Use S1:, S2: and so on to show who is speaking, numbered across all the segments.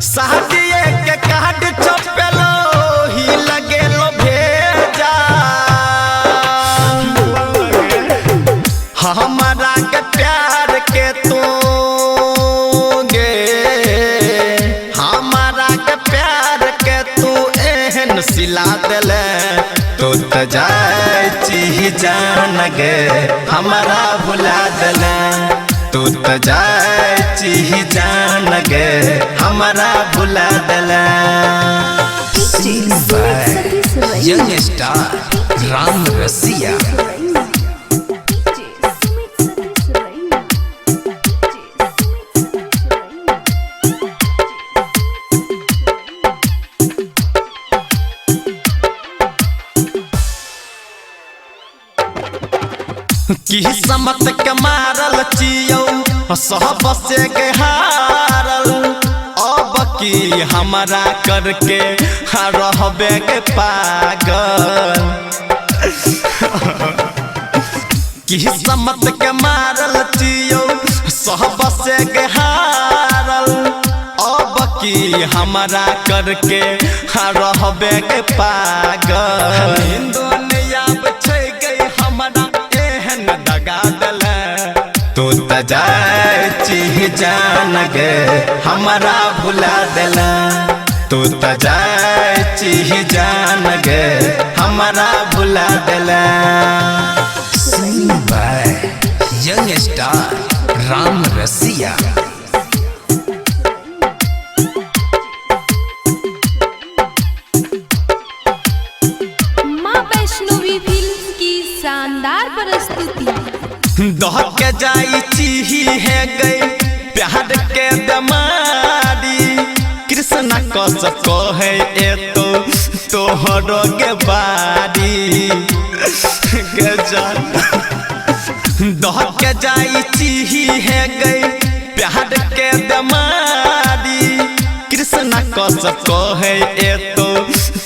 S1: शादिये के कार्ड छपेलो ही लगेलो भेजा हमारा के प्यार के तू गे हमारा के प्यार के तू एहन सिला देले तो त जाई जान गे हमारा भुला देले तू त जाई जान गे हमारा भुला देले यंग स्टार राम रसिया किस्मत के मारल चियो सब से के हारल अब की हमारा करके रहबे के पागल किस्मत के मारल चियो सब से के हारल अब की हमारा करके रहबे के पागल दुनिया बचे गई हमारा दगा दले तू त जाई जान गे हमारा भुला देला तू त जाई जान गे हमारा भुला देला सिंग बाय यंग स्टार राम रसिया
S2: मां वैष्णवी फिल्म की शानदार प्रस्तुति
S1: दह के जाई है गई प्यार के दमारी कृष्णा कस कहे ए तोहरो के बारी के जान दह के जाई है गई प्यार के दमारी कृष्णा कस कहे ए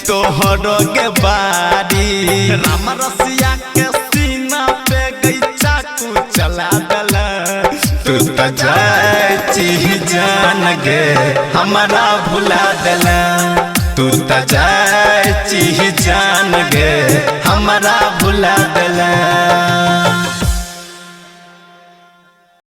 S1: तोहरो के बारी राम रसिया के सीना पे गई चाकू चला दला तू त जाई जान गे हमारा भुला दला तू त जाई जान गे हमारा भुला दला।